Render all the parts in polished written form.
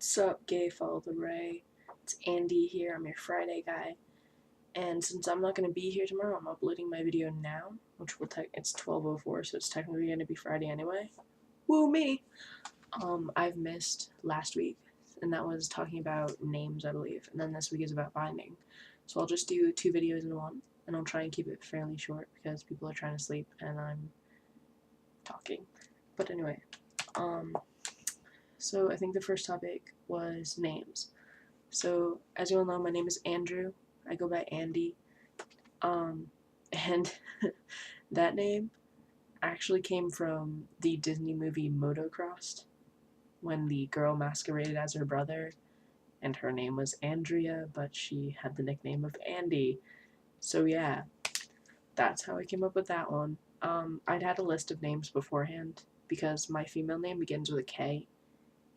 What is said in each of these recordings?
What's up, GayFollowTheRay? It's Andy here. I'm your Friday guy. And since I'm not going to be here tomorrow, I'm uploading my video now, which will it's 12:04, so it's technically going to be Friday anyway. Woo me! I've missed last week, and that was talking about names, I believe, and then this week is about binding. So I'll just do 2 videos in one, and I'll try and keep it fairly short because people are trying to sleep and I'm talking. But anyway, so I think the first topic was names. So as you all know, my name is Andrew. I go by Andy. And that name actually came from the Disney movie Motocrossed, when the girl masqueraded as her brother, and her name was Andrea, but she had the nickname of Andy. So yeah, that's how I came up with that one. I'd had a list of names beforehand because my female name begins with a K,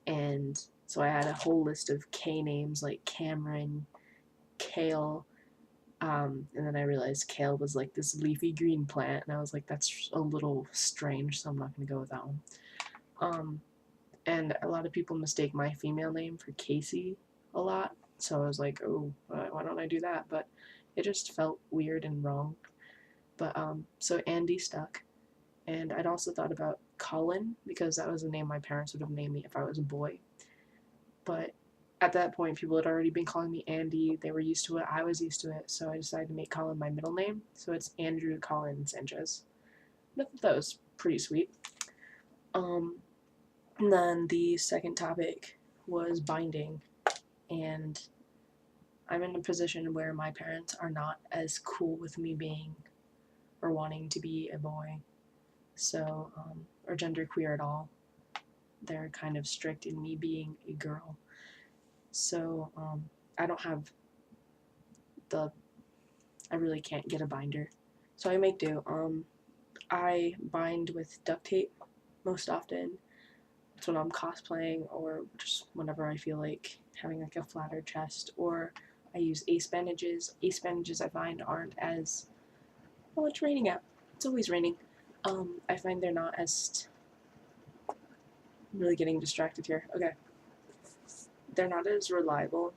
and so I had a whole list of K names like Cameron, Kale, and then I realized kale was like this leafy green plant, and I was like, that's a little strange, so I'm not going to go with that one. And a lot of people mistake my female name for Casey a lot, so I was like, oh, why don't I do that? But it just felt weird and wrong. But so Andy stuck, and I'd also thought about Colin because that was the name my parents would have named me if I was a boy. But at that point, people had already been calling me Andy. They were used to it. I was used to it. So I decided to make Colin my middle name. So it's Andrew Colin Sanchez. I thought that was pretty sweet. And then the second topic was binding. And I'm in a position where my parents are not as cool with me being or wanting to be a boy. So, or genderqueer at all. They're kind of strict in me being a girl. So, I don't have I really can't get a binder. So I make do. I bind with duct tape most often. It's when I'm cosplaying or just whenever I feel like having like a flatter chest, or I use ace bandages. Ace bandages I find aren't as, well, it's raining out. It's always raining. I find they're not as, I'm really getting distracted here. Okay. They're not as reliable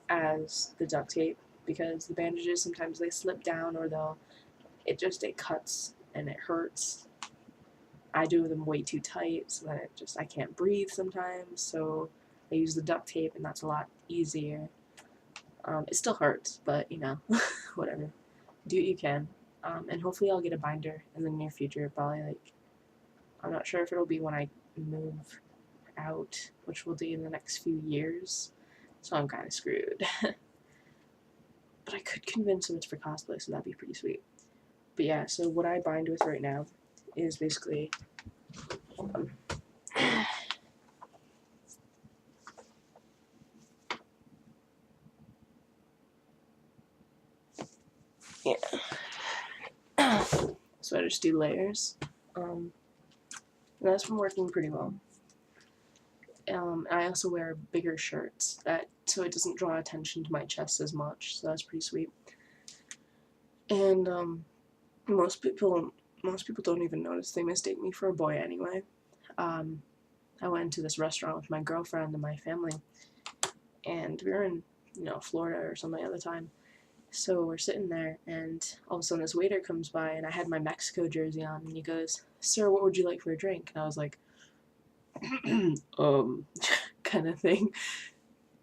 as the duct tape because the bandages sometimes they slip down or it cuts and it hurts. I do them way too tight so that I can't breathe sometimes, so I use the duct tape and that's a lot easier. It still hurts, but you know, whatever. Do what you can. And hopefully I'll get a binder in the near future, probably like, I'm not sure if it'll be when I move out, which will be in the next few years, so I'm kind of screwed. But I could convince him it's for cosplay, so that'd be pretty sweet. But yeah, so what I bind with right now is basically, yeah. So I just do layers. And that's been working pretty well. I also wear bigger shirts so it doesn't draw attention to my chest as much, so that's pretty sweet. And most people don't even notice. They mistake me for a boy anyway. I went to this restaurant with my girlfriend and my family, and we were in, Florida or something at the time. So we're sitting there, and all of a sudden this waiter comes by, and I had my Mexico jersey on, and he goes, "Sir, what would you like for a drink?" And I was like, kind of thing.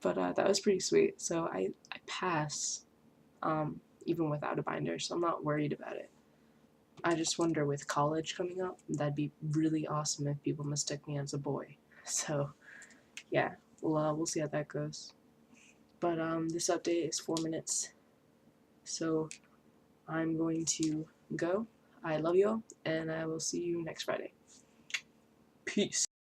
But that was pretty sweet. So I pass, even without a binder, so I'm not worried about it. I just wonder, with college coming up, that'd be really awesome if people mistook me as a boy. So yeah, we'll see how that goes. But this update is 4 minutes, so I'm going to go. I love you all, and I will see you next Friday. Peace.